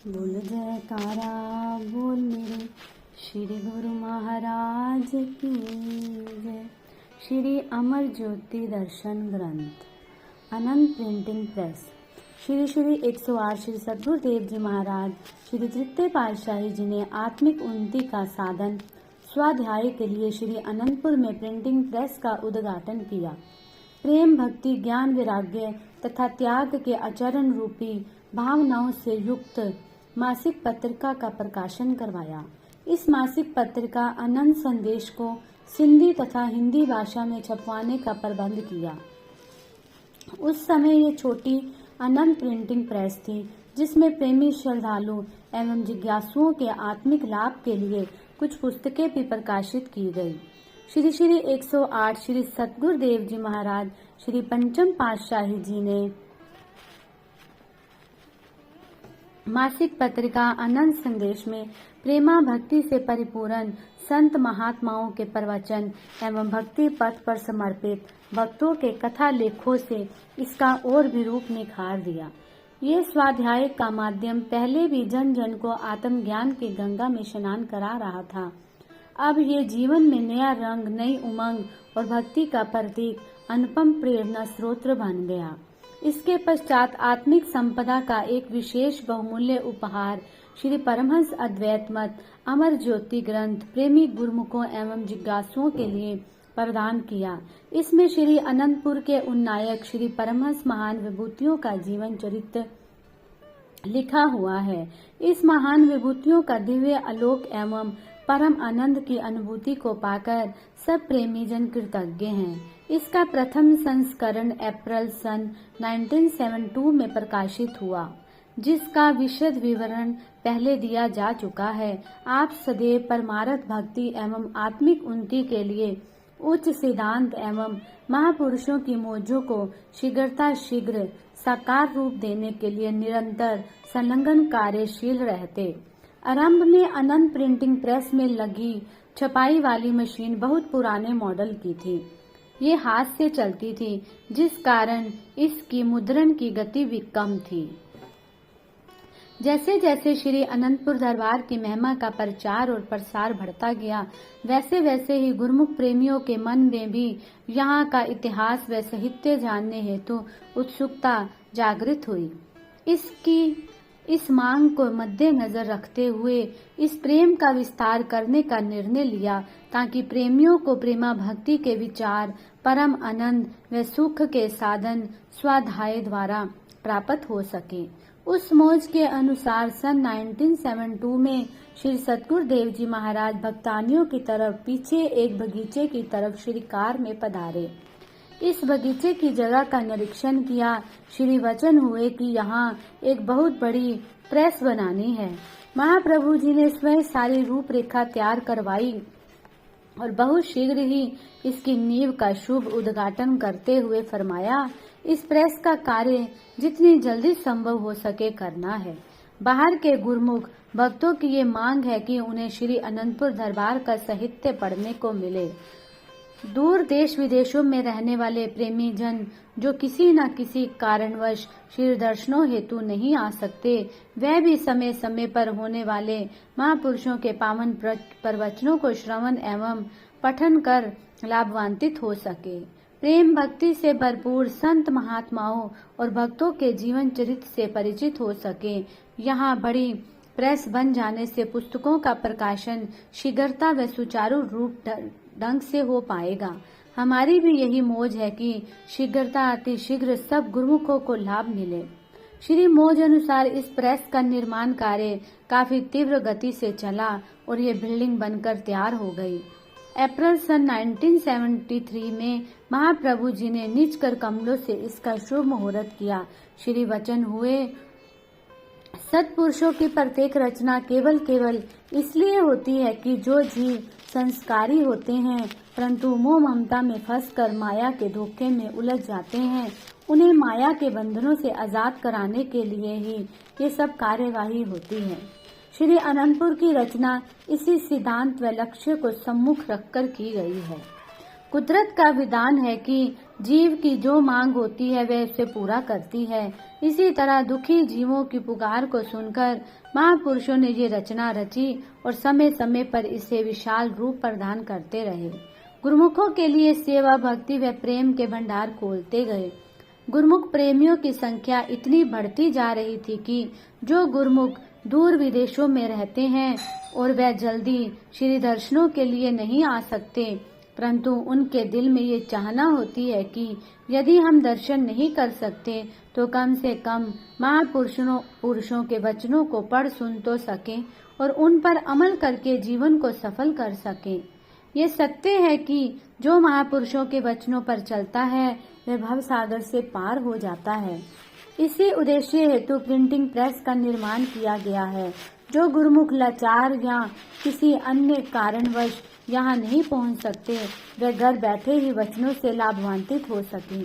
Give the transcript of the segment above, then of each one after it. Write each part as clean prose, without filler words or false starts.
बोल जयकारा बोल मेरे श्री गुरु महाराज की जय। श्री अमर ज्योति दर्शन ग्रंथ अनंत प्रिंटिंग प्रेस श्री श्री 108 श्री सद्गुरुदेव जी महाराज श्री तृतीय पातशाही जी ने आत्मिक उन्नति का साधन स्वाध्याय के लिए श्री अनंतपुर में प्रिंटिंग प्रेस का उद्घाटन किया। प्रेम भक्ति ज्ञान वैराग्य तथा त्याग के आचरण रूपी भावनाओं से युक्त मासिक पत्रिका का प्रकाशन करवाया। इस मासिक पत्रिका अनंत संदेश को सिंधी तथा हिंदी भाषा में छपवाने का प्रबंध किया। उस समय ये छोटी अनंत प्रिंटिंग प्रेस थी जिसमें प्रेमी श्रद्धालु एवं जिज्ञासुओं के आत्मिक लाभ के लिए कुछ पुस्तकें भी प्रकाशित की गई। श्री श्री 108 श्री सद्गुरुदेव जी महाराज श्री पंचम पातशाही जी ने मासिक पत्रिका अनंत संदेश में प्रेमा भक्ति से परिपूर्ण संत महात्माओं के प्रवचन एवं भक्ति पथ पर समर्पित भक्तों के कथा लेखों से इसका और भी रूप निखार दिया। ये स्वाध्याय का माध्यम पहले भी जन जन को आत्मज्ञान की गंगा में स्नान करा रहा था। अब ये जीवन में नया रंग, नई उमंग और भक्ति का प्रतीक, अनुपम प्रेरणा स्रोत बन गया। इसके पश्चात आत्मिक संपदा का एक विशेष बहुमूल्य उपहार श्री परमहंस अद्वैत मत अमर ज्योति ग्रंथ प्रेमी गुरुमुखों एवं जिज्ञासुओं के लिए प्रदान किया। इसमें श्री अनंतपुर के उन्नायक श्री परमहंस महान विभूतियों का जीवन चरित्र लिखा हुआ है। इस महान विभूतियों का दिव्य आलोक एवं परम आनंद की अनुभूति को पाकर सब प्रेमी जन कृतज्ञ हैं। इसका प्रथम संस्करण अप्रैल सन 1972 में प्रकाशित हुआ, जिसका विशद विवरण पहले दिया जा चुका है। आप सदैव परमार्थ भक्ति एवं आत्मिक उन्नति के लिए उच्च सिद्धांत एवं महापुरुषों की मौजों को शीघ्र साकार रूप देने के लिए निरंतर संलग्न कार्यशील रहते। आरंभ में अनंत प्रिंटिंग प्रेस में लगी छपाई वाली मशीन बहुत पुराने मॉडल की थी। ये हाथ से चलती थी, जिस कारण इसकी मुद्रण की गति भी कम थी। जैसे जैसे श्री अनंतपुर दरबार की महिमा का प्रचार और प्रसार बढ़ता गया, वैसे वैसे ही गुरुमुख प्रेमियों के मन में भी यहाँ का इतिहास व साहित्य जानने हेतु उत्सुकता जागृत हुई। इस मांग को मद्देनजर रखते हुए इस प्रेम का विस्तार करने का निर्णय लिया, ताकि प्रेमियों को प्रेमा भक्ति के विचार, परम आनंद व सुख के साधन स्वाध्याय द्वारा प्राप्त हो सके। उस मौज के अनुसार सन 1972 में श्री सद्गुरुदेव जी महाराज भक्तानियों की तरफ पीछे एक बगीचे की तरफ श्री कार में पधारे। इस बगीचे की जगह का निरीक्षण किया। श्री वचन हुए कि यहाँ एक बहुत बड़ी प्रेस बनानी है। महाप्रभु जी ने स्वयं सारी रूपरेखा तैयार करवाई और बहुत शीघ्र ही इसकी नींव का शुभ उद्घाटन करते हुए फरमाया, इस प्रेस का कार्य जितनी जल्दी संभव हो सके करना है। बाहर के गुरुमुख भक्तों की ये मांग है कि उन्हें श्री अनंतपुर दरबार का साहित्य पढ़ने को मिले। दूर देश विदेशों में रहने वाले प्रेमी जन जो किसी न किसी कारणवश श्री दर्शनों हेतु नहीं आ सकते, वह भी समय समय पर होने वाले महापुरुषों के पावन प्रवचनों को श्रवण एवं पठन कर लाभान्वित हो सके। प्रेम भक्ति से भरपूर संत महात्माओं और भक्तों के जीवन चरित्र से परिचित हो सके। यहाँ बड़ी प्रेस बन जाने से पुस्तकों का प्रकाशन शीघ्रता व सुचारू रूप ढंग से हो पाएगा। हमारी भी यही मौज है कि शीघ्रता अति शीघ्र सब गुरुमुखों को लाभ मिले। श्री मौज अनुसार इस प्रेस का निर्माण कार्य काफी तीव्र गति से चला और ये बिल्डिंग बनकर तैयार हो गई। अप्रैल सन 1973 में महाप्रभु जी ने निज कर कमलों से इसका शुभ मुहूर्त किया। श्री वचन हुए, सत्पुरुषों की प्रत्येक रचना केवल इसलिए होती है कि जो जीव संस्कारी होते हैं परंतु मोह ममता में फंसकर माया के धोखे में उलझ जाते हैं, उन्हें माया के बंधनों से आजाद कराने के लिए ही ये सब कार्यवाही होती है। श्री अनंतपुर की रचना इसी सिद्धांत व लक्ष्य को सम्मुख रखकर की गई है। कुदरत का विधान है कि जीव की जो मांग होती है वह उसे पूरा करती है। इसी तरह दुखी जीवों की पुकार को सुनकर महापुरुषों ने ये रचना रची और समय समय पर इसे विशाल रूप प्रदान करते रहे। गुरुमुखों के लिए सेवा, भक्ति व प्रेम के भंडार खोलते गए। गुरुमुख प्रेमियों की संख्या इतनी बढ़ती जा रही थी कि जो गुरुमुख दूर विदेशों में रहते हैं और वह जल्दी श्री दर्शनों के लिए नहीं आ सकते, परंतु उनके दिल में ये चाहना होती है कि यदि हम दर्शन नहीं कर सकते तो कम से कम महापुरुषों के वचनों को पढ़ सुन तो सकें और उन पर अमल करके जीवन को सफल कर सकें। ये सत्य है कि जो महापुरुषों के वचनों पर चलता है वह भव सागर से पार हो जाता है। इसी उद्देश्य हेतु प्रिंटिंग प्रेस का निर्माण किया गया है। जो गुरुमुख लाचार या किसी अन्य कारणवश यहाँ नहीं पहुँच सकते वे घर बैठे ही वचनों से लाभान्वित हो सके।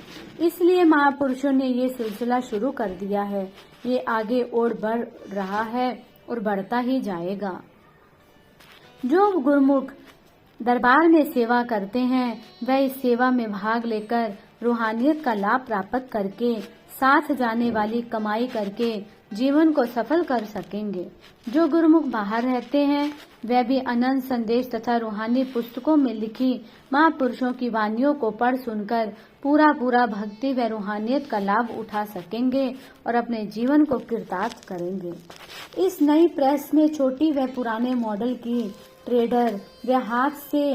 इसलिए महापुरुषों ने ये सिलसिला शुरू कर दिया है। ये आगे और बढ़ रहा है और बढ़ता ही जाएगा। जो गुरुमुख दरबार में सेवा करते हैं वह इस सेवा में भाग लेकर रूहानियत का लाभ प्राप्त करके साथ जाने वाली कमाई करके जीवन को सफल कर सकेंगे। जो गुरुमुख बाहर रहते हैं वह भी अनंत संदेश तथा रूहानी पुस्तकों में लिखी महापुरुषों की वाणियों को पढ़ सुनकर पूरा भक्ति व रूहानियत का लाभ उठा सकेंगे और अपने जीवन को कृतार्थ करेंगे। इस नई प्रेस में छोटी व पुराने मॉडल की ट्रेडर व हाथ से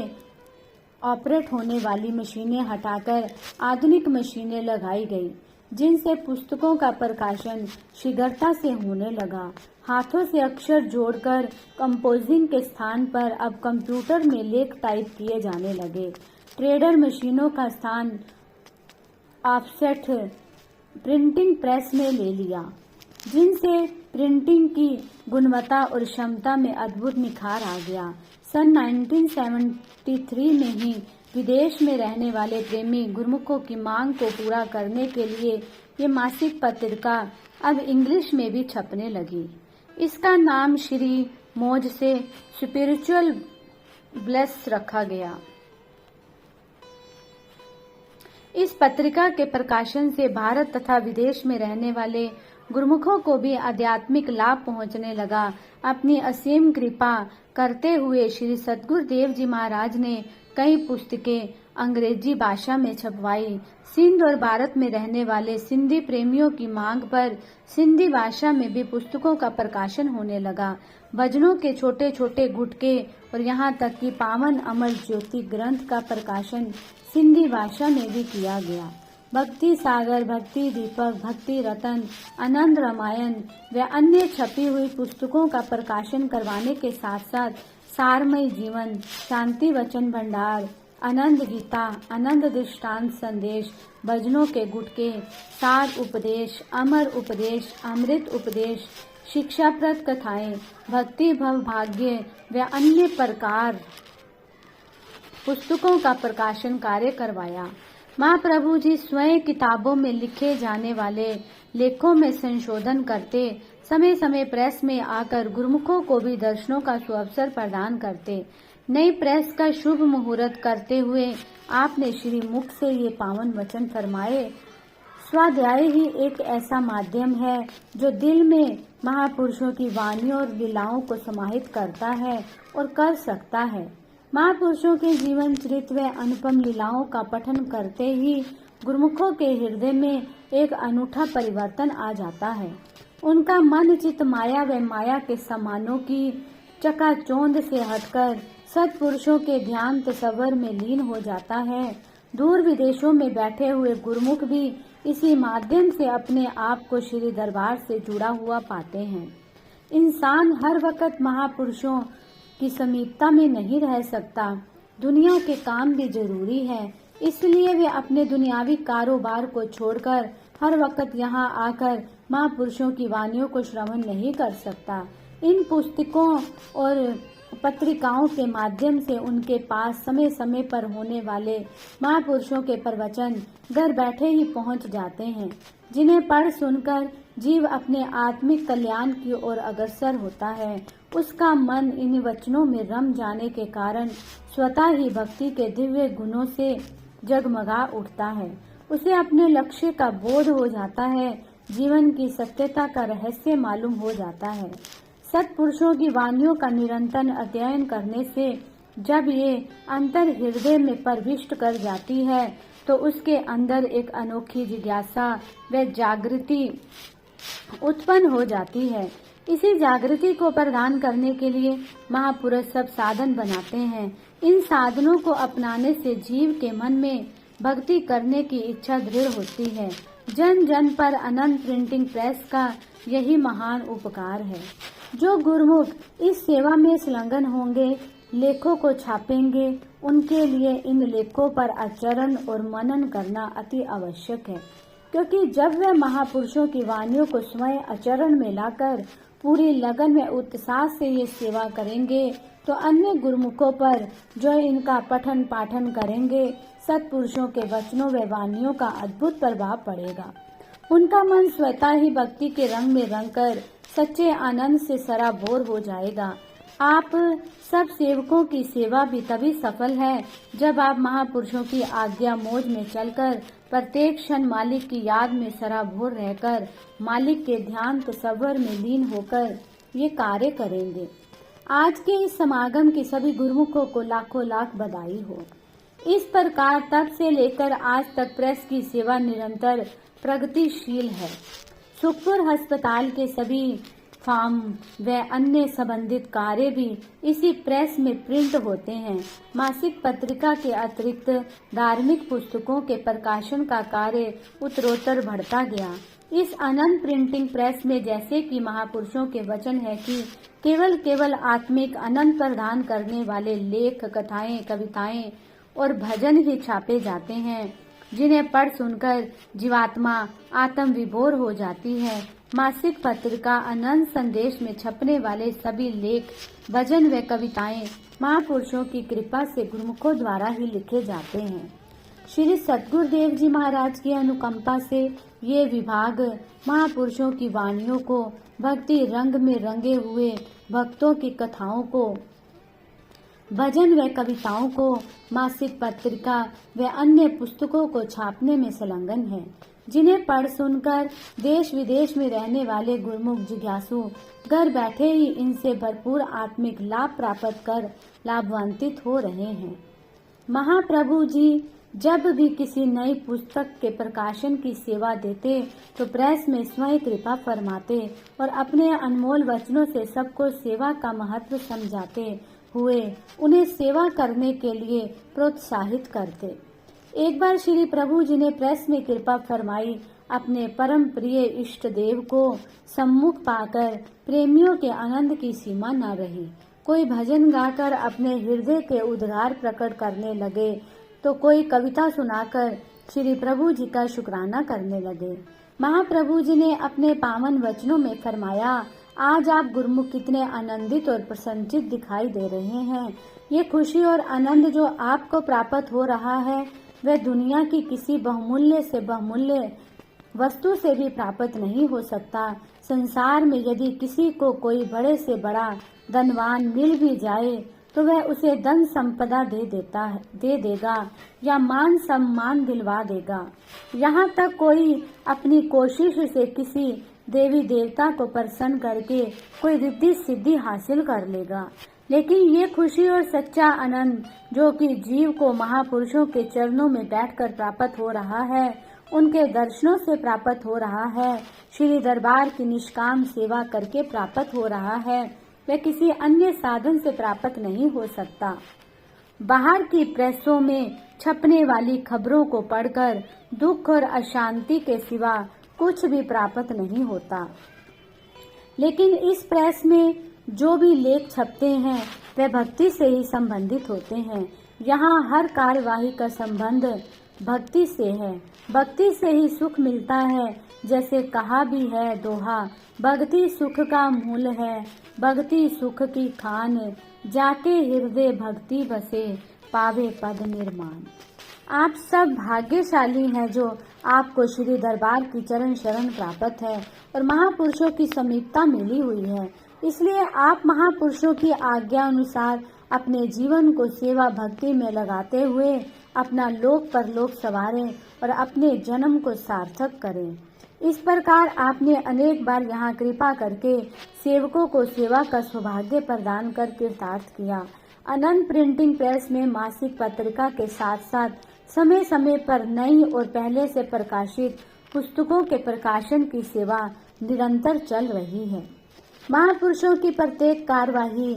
ऑपरेट होने वाली मशीनें हटाकर आधुनिक मशीनें लगाई गई, जिनसे पुस्तकों का प्रकाशन शीघ्रता से होने लगा। हाथों से अक्षर जोड़कर कंपोजिंग के स्थान पर अब कंप्यूटर में लेख टाइप किए जाने लगे। ट्रेडर मशीनों का स्थान ऑफसेट प्रिंटिंग प्रेस ने ले लिया, जिनसे प्रिंटिंग की गुणवत्ता और क्षमता में अद्भुत निखार आ गया। सन 1973 में ही विदेश में रहने वाले प्रेमी गुरुमुखों की मांग को पूरा करने के लिए ये मासिक पत्रिका अब इंग्लिश में भी छपने लगी। इसका नाम श्री मौज से स्पिरिचुअल ब्लेस रखा गया। इस पत्रिका के प्रकाशन से भारत तथा विदेश में रहने वाले गुरुमुखों को भी आध्यात्मिक लाभ पहुंचने लगा। अपनी असीम कृपा करते हुए श्री सद्गुरुदेव जी महाराज ने कई पुस्तकें अंग्रेजी भाषा में छपवाई। सिंध और भारत में रहने वाले सिंधी प्रेमियों की मांग पर सिंधी भाषा में भी पुस्तकों का प्रकाशन होने लगा। भजनों के छोटे छोटे गुटके और यहाँ तक कि पावन अमर ज्योति ग्रंथ का प्रकाशन सिंधी भाषा में भी किया गया। भक्ति सागर, भक्ति दीपक, भक्ति रतन, आनंद रामायण व अन्य छपी हुई पुस्तकों का प्रकाशन करवाने के साथ साथ सारमय जीवन, शांति वचन भंडार, आनंद गीता, आनंद दृष्टांत संदेश, भजनों के गुटके, सार उपदेश, अमर उपदेश, अमृत उपदेश, शिक्षाप्रद कथाएं, भक्ति भव भाग्य व अन्य प्रकार पुस्तकों का प्रकाशन कार्य करवाया। महाप्रभु जी स्वयं किताबों में लिखे जाने वाले लेखों में संशोधन करते, समय समय प्रेस में आकर गुरुमुखों को भी दर्शनों का सुअवसर प्रदान करते। नई प्रेस का शुभ मुहूर्त करते हुए आपने श्री मुख से ये पावन वचन फरमाए, स्वाध्याय ही एक ऐसा माध्यम है जो दिल में महापुरुषों की वाणियों और लीलाओं को समाहित करता है और कर सकता है। महापुरुषों के जीवन चरित्र व अनुपम लीलाओं का पठन करते ही गुरुमुखों के हृदय में एक अनूठा परिवर्तन आ जाता है। उनका मन चित माया व माया के सामानों की चकाचौंध से हटकर सत्पुरुषों के ध्यान तस्वर में लीन हो जाता है। दूर विदेशों में बैठे हुए गुरुमुख भी इसी माध्यम से अपने आप को श्री दरबार से जुड़ा हुआ पाते हैं। इंसान हर वक्त महापुरुषों की समीपता में नहीं रह सकता। दुनिया के काम भी जरूरी है, इसलिए वे अपने दुनियावी कारोबार को छोड़कर हर वक्त यहाँ आकर महापुरुषों की वाणियों को श्रवण नहीं कर सकता। इन पुस्तकों और पत्रिकाओं के माध्यम से उनके पास समय समय पर होने वाले महापुरुषों के प्रवचन घर बैठे ही पहुँच जाते हैं, जिन्हें पढ़ सुनकर जीव अपने आत्मिक कल्याण की ओर अग्रसर होता है, उसका मन इन वचनों में रम जाने के कारण स्वतः ही भक्ति के दिव्य गुणों से जगमगा उठता है। उसे अपने लक्ष्य का बोध हो जाता है, जीवन की सत्यता का रहस्य मालूम हो जाता है। सत्पुरुषों की वाणियों का निरंतर अध्ययन करने से जब ये अंतर हृदय में प्रविष्ट कर जाती है तो उसके अंदर एक अनोखी जिज्ञासा व जागृति उत्पन्न हो जाती है। इसी जागृति को प्रदान करने के लिए महापुरुष सब साधन बनाते हैं। इन साधनों को अपनाने से जीव के मन में भक्ति करने की इच्छा दृढ़ होती है। जन जन पर अनंत प्रिंटिंग प्रेस का यही महान उपकार है। जो गुरुमुख इस सेवा में संलग्न होंगे, लेखों को छापेंगे, उनके लिए इन लेखों पर आचरण और मनन करना अति आवश्यक है, क्योंकि जब वे महापुरुषों की वाणियों को स्वयं आचरण में लाकर पूरी लगन व उत्साह से ये सेवा करेंगे तो अन्य गुरुमुखों पर जो इनका पठन पाठन करेंगे, सत्पुरुषों के वचनों व वाणियों का अद्भुत प्रभाव पड़ेगा। उनका मन स्वतः ही भक्ति के रंग में रंगकर सच्चे आनंद से सराबोर हो जाएगा। आप सब सेवकों की सेवा भी तभी सफल है जब आप महापुरुषों की आज्ञा मौज में चलकर प्रत्येक क्षण मालिक की याद में सराबोर रहकर मालिक के ध्यान तसव्वुर में लीन होकर ये कार्य करेंगे। आज के इस समागम की सभी गुरुमुखों को लाखों लाख बधाई हो। इस प्रकार तब से लेकर आज तक प्रेस की सेवा निरंतर प्रगतिशील है। सुखपुर अस्पताल के सभी फॉर्म व अन्य संबंधित कार्य भी इसी प्रेस में प्रिंट होते हैं। मासिक पत्रिका के अतिरिक्त धार्मिक पुस्तकों के प्रकाशन का कार्य उत्तरोत्तर बढ़ता गया। इस अनंत प्रिंटिंग प्रेस में जैसे कि महापुरुषों के वचन है कि केवल आत्मिक आनंद प्रदान करने वाले लेख, कथाएं, कविताएं और भजन ही छापे जाते हैं, जिन्हें पढ़ सुनकर जीवात्मा आत्म विभोर हो जाती है। मासिक पत्रिका अनंत संदेश में छपने वाले सभी लेख, भजन व कविताएं महापुरुषों की कृपा से गुरुमुखों द्वारा ही लिखे जाते हैं। श्री सद्गुरुदेव जी महाराज की अनुकंपा से ये विभाग महापुरुषों की वाणियों को, भक्ति रंग में रंगे हुए भक्तों की कथाओं को, भजन व कविताओं को, मासिक पत्रिका व अन्य पुस्तकों को छापने में संलग्न है, जिन्हें पढ़ सुनकर देश विदेश में रहने वाले गुरुमुख जिज्ञासु घर बैठे ही इनसे भरपूर आत्मिक लाभ प्राप्त कर लाभान्वित हो रहे हैं। महाप्रभु जी जब भी किसी नई पुस्तक के प्रकाशन की सेवा देते तो प्रेस में स्वयं कृपा फरमाते और अपने अनमोल वचनों से सबको सेवा का महत्व समझाते हुए उन्हें सेवा करने के लिए प्रोत्साहित करते। एक बार श्री प्रभु जी ने प्रेस में कृपा फरमाई। अपने परम प्रिय इष्ट देव को सम्मुख पाकर प्रेमियों के आनंद की सीमा न रही। कोई भजन गाकर अपने हृदय के उद्गार प्रकट करने लगे तो कोई कविता सुनाकर श्री प्रभु जी का शुक्राना करने लगे। महाप्रभु जी ने अपने पावन वचनों में फरमाया, आज आप गुरुमुख कितने आनंदित और प्रसन्नचित दिखाई दे रहे हैं। ये खुशी और आनंद जो आपको प्राप्त हो रहा है वह दुनिया की किसी बहुमूल्य से बहुमूल्य वस्तु से भी प्राप्त नहीं हो सकता। संसार में यदि किसी को कोई बड़े से बड़ा धनवान मिल भी जाए तो वह उसे धन संपदा दे देगा या मान सम्मान दिलवा देगा। यहाँ तक कोई अपनी कोशिश से किसी देवी देवता को प्रसन्न करके कोई रिद्धि सिद्धि हासिल कर लेगा। लेकिन ये खुशी और सच्चा आनंद जो कि जीव को महापुरुषों के चरणों में बैठकर प्राप्त हो रहा है, उनके दर्शनों से प्राप्त हो रहा है, श्री दरबार की निष्काम सेवा करके प्राप्त हो रहा है, वह किसी अन्य साधन से प्राप्त नहीं हो सकता। बाहर की प्रेसों में छपने वाली खबरों को पढ़कर दुख और अशांति के सिवा कुछ भी प्राप्त नहीं होता। लेकिन इस प्रेस में जो भी लेख छपते हैं वे भक्ति से ही संबंधित होते हैं। यहाँ हर कार्यवाही का संबंध भक्ति से है। भक्ति से ही सुख मिलता है। जैसे कहा भी है दोहा, भक्ति सुख का मूल है, भक्ति सुख की खान, जाके हृदय भक्ति बसे, पावे पद निर्माण। आप सब भाग्यशाली हैं जो आपको श्री दरबार की चरण शरण प्राप्त है और महापुरुषों की समीपता मिली हुई है। इसलिए आप महापुरुषों की आज्ञा अनुसार अपने जीवन को सेवा भक्ति में लगाते हुए अपना लोक परलोक संवारें और अपने जन्म को सार्थक करें। इस प्रकार आपने अनेक बार यहाँ कृपा करके सेवकों को सेवा का सौभाग्य प्रदान कर कृतार्थ किया। अनंत प्रिंटिंग प्रेस में मासिक पत्रिका के साथ साथ समय समय पर नई और पहले से प्रकाशित पुस्तकों के प्रकाशन की सेवा निरंतर चल रही है। महापुरुषों की प्रत्येक कार्यवाही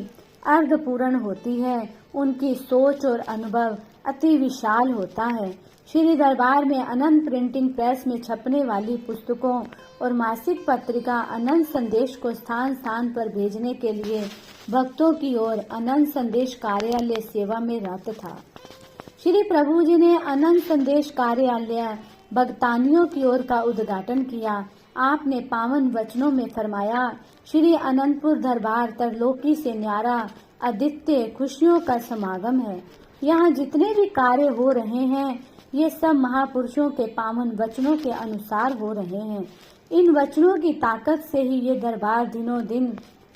अर्धपूर्ण होती है। उनकी सोच और अनुभव अति विशाल होता है। श्री दरबार में अनंत प्रिंटिंग प्रेस में छपने वाली पुस्तकों और मासिक पत्रिका अनंत संदेश को स्थान स्थान पर भेजने के लिए भक्तों की ओर अनंत संदेश कार्यालय सेवा में रत था। श्री प्रभु जी ने अनंत संदेश कार्यालय भगतानियों की ओर का उद्घाटन किया। आपने पावन वचनों में फरमाया, श्री अनंतपुर दरबार तरलोकी से न्यारा अद्वितीय खुशियों का समागम है। यहाँ जितने भी कार्य हो रहे हैं ये सब महापुरुषों के पावन वचनों के अनुसार हो रहे हैं। इन वचनों की ताकत से ही ये दरबार दिनों दिन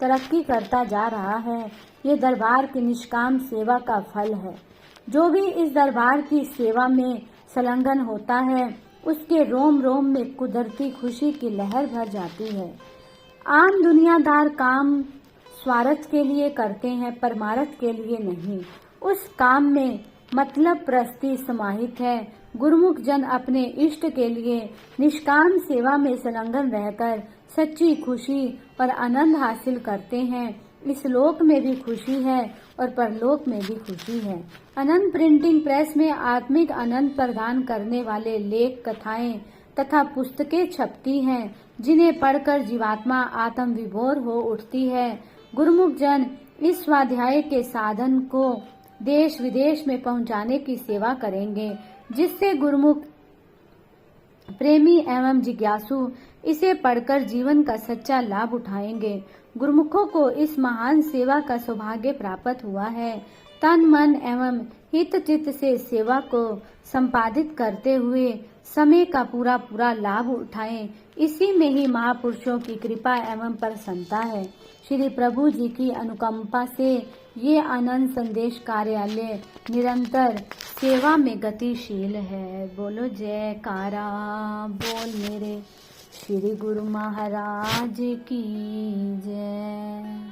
तरक्की करता जा रहा है। ये दरबार की निष्काम सेवा का फल है। जो भी इस दरबार की सेवा में संलग्न होता है उसके रोम रोम में कुदरती खुशी की लहर भर जाती है। आम दुनियादार काम स्वार्थ के लिए करते हैं, परमार्थ के लिए नहीं। उस काम में मतलब प्रस्ती समाहित है। गुरुमुख जन अपने इष्ट के लिए निष्काम सेवा में संलग्न रहकर सच्ची खुशी और आनंद हासिल करते हैं। इस लोक में भी खुशी है और परलोक में भी खुशी है। अनंत प्रिंटिंग प्रेस में आत्मिक आनंद प्रदान करने वाले लेख, कथाएं तथा पुस्तकें छपती हैं जिन्हें पढ़कर जीवात्मा आत्म विभोर हो उठती है। गुरुमुख जन इस स्वाध्याय के साधन को देश विदेश में पहुंचाने की सेवा करेंगे, जिससे गुरुमुख प्रेमी एवं जिज्ञासु इसे पढ़कर जीवन का सच्चा लाभ उठाएंगे। गुरुमुखों को इस महान सेवा का सौभाग्य प्राप्त हुआ है। तन मन एवं हित चित्त से सेवा को संपादित करते हुए समय का पूरा पूरा लाभ उठाएं। इसी में ही महापुरुषों की कृपा एवं प्रसन्नता है। श्री प्रभु जी की अनुकंपा से ये आनंद संदेश कार्यालय निरंतर सेवा में गतिशील है। बोलो जयकारा बोल मेरे श्री गुरु महाराज की जय।